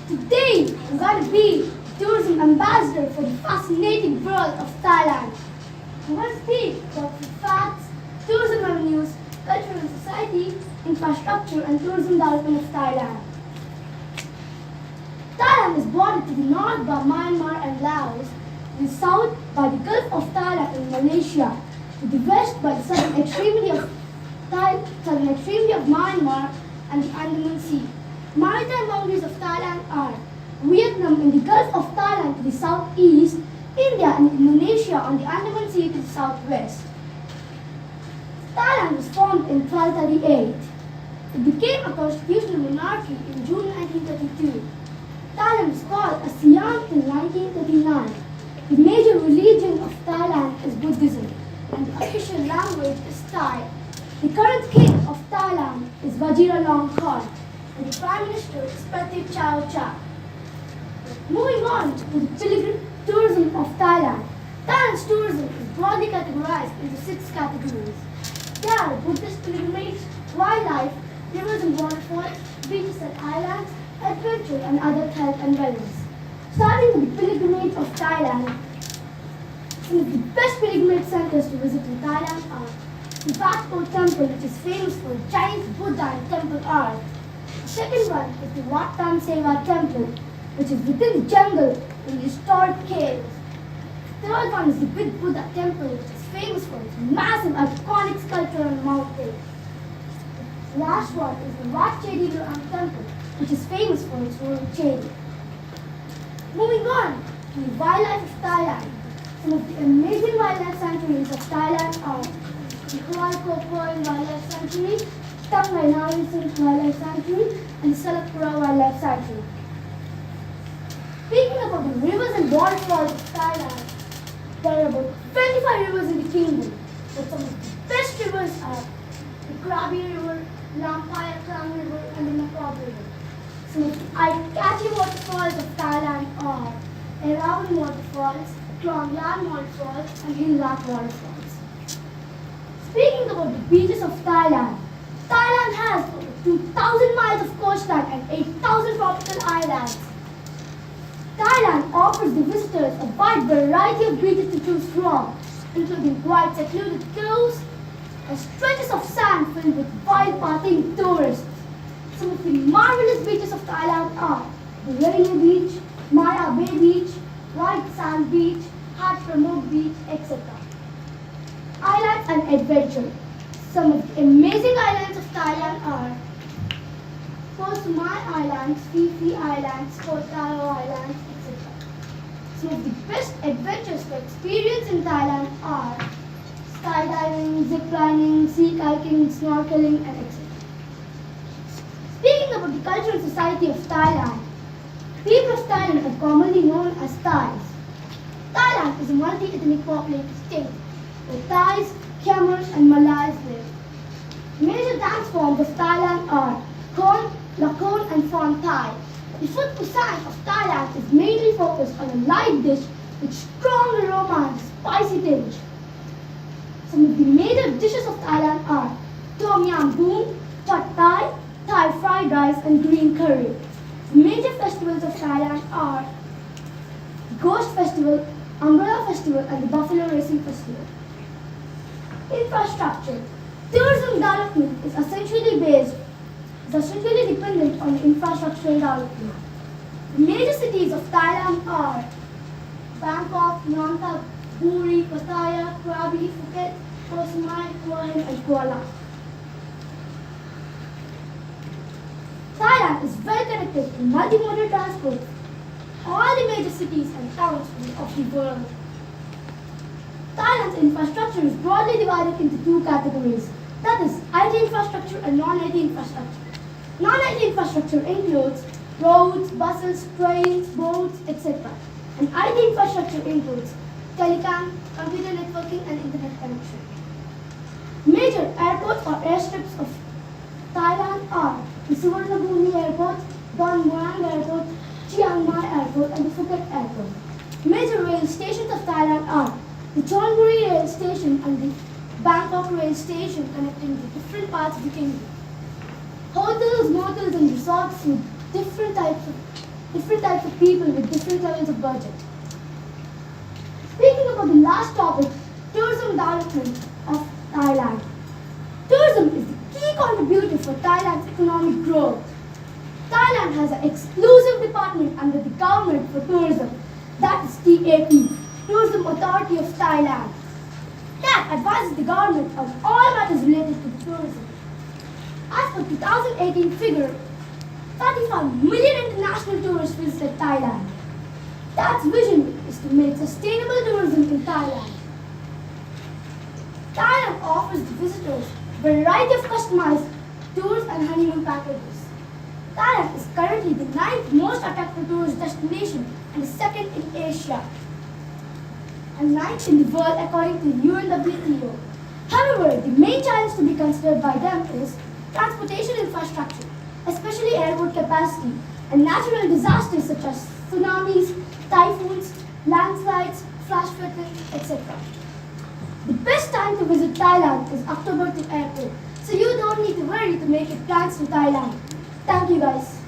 Today, I'm going to be tourism ambassador for the fascinating world of Thailand. I'm going to speak about the facts, tourism revenues, culture and society, infrastructure and tourism development of Thailand. Thailand is bordered to the north by Myanmar and Laos, to the south by the Gulf of Thailand and Malaysia, to the west by the southern extremity of Myanmar and the Andaman Sea. Maritime boundaries of Thailand are Vietnam in the Gulf of Thailand to the southeast, India and Indonesia on the Andaman Sea to the southwest. Thailand was formed in 1238. It became a constitutional monarchy in June 1932. Thailand was called a Siam till 1939. The major religion of Thailand is Buddhism and the official language is Thai. The current king of Thailand is Vajiralongkorn and the prime minister is Pratit Chaocha. Moving on to the pilgrim tourism of Thailand. Thailand's tourism is broadly categorized into 6 categories. They are Buddhist pilgrimage, wildlife, rivers and waterfalls, beaches and islands, adventure and other health and wellness. Starting with the pilgrimage of Thailand, some of the best pilgrimage centers to visit in Thailand are the Wat Po Temple, which is famous for Chinese Buddha and temple art. The second one is the Wat Tam Sewa Temple, which is within the jungle in the SUNDAR K. The third one is the Big Buddha Temple, which is famous for its massive iconic sculpture on the mountain. The last one is the Wat Chedi Luang Temple, which is famous for its royal chedi. Moving on to the wildlife of Thailand. Some of the amazing wildlife sanctuaries of Thailand are the Huai Kopoin Wildlife Sanctuary, Tang Rai Narin Wildlife Sanctuary, and the Salakpura Wildlife Sanctuary. Speaking about the rivers and waterfalls of Thailand, there are about 25 rivers in the kingdom, but some of the best rivers are the Krabi River, Lampaya Klang River, and the Nakab River. Some of the eye-catching waterfalls of Thailand are Erawan Waterfalls, Klong Lan Waterfalls, and Hinlak Waterfalls. Speaking about the beaches of Thailand, Thailand has over 2,000 miles of coastline and 8,000 tropical islands. Thailand offers the visitors a wide variety of beaches to choose from, including wide secluded coves and stretches of sand filled with wild partying tourists. Some of the marvelous beaches of Thailand are the Rainy Beach, Maya Bay Beach, White Sand Beach, Hat Pramod Beach, etc. Islands and adventure. Some of the amazing islands of Thailand are Koh Samui Islands, Phi Phi Islands, Koh Tao Islands, etc. Some of the best adventures to experience in Thailand are skydiving, ziplining, sea kayaking, snorkeling, and etc. Speaking about the culture and society of Thailand, people of Thailand are commonly known as Thais. Thailand is a multi-ethnic populated state where Thais, Khmers, and Malays live. Major dance forms of Thailand are Khon, Lakon, and Phon Thai. The food cuisine of Thailand is mainly focused on a light dish with strong aroma and spicy tinge. Some of the major dishes of Thailand are Tom Yam Goong, Pad Thai, Thai fried rice, and green curry. The major festivals of Thailand are the Ghost Festival, Umbrella Festival, and the Buffalo Racing Festival. Infrastructure. Tourism development is essentially dependent on the infrastructural development. The major cities of Thailand are Bangkok, Nong Thap, Buri, Pattaya, Krabi, Phuket, Koh Samui, Hua Hin, and Kuala. Thailand is well connected to multimodal transport, all the major cities and towns of the world. Thailand's infrastructure is broadly divided into 2 categories, that is, IT infrastructure and non-IT infrastructure. Non-IT infrastructure includes roads, buses, trains, boats, etc. And IT infrastructure includes telecom, computer networking, and internet connection. Major airports or airstrips of Thailand are the Suvarnabhumi Airport, Don Muang Airport, Chiang Mai Airport, and the Phuket Airport. Major rail stations of Thailand are the Chonburi Rail Station and the Bangkok Rail Station connecting the different parts of the kingdom. Hotels, motels, and resorts with different types of different types of people with different levels of budget. Speaking about the last topic, tourism development of Thailand. Tourism is the key contributor for Thailand's economic growth. Thailand has an exclusive department under the government for tourism, that is TAP, Tourism Authority of Thailand, that advises the government on all matters related to tourism. As per 2018 figure, 35 million international tourists visited Thailand. TAP's vision is to make sustainable tourism in Thailand. Thailand offers the visitors a variety of customized tours and honeymoon packages. Thailand is currently the 9th most attractive tourist destination and the 2nd in Asia, and 9th in the world according to UNWTO. However, the main challenge to be considered by them is transportation infrastructure, especially airport capacity, and natural disasters such as tsunamis, typhoons, landslides, flash flooding, etc. The best time to visit Thailand is October to April, so you don't need to worry to make your plans to Thailand. Thank you guys.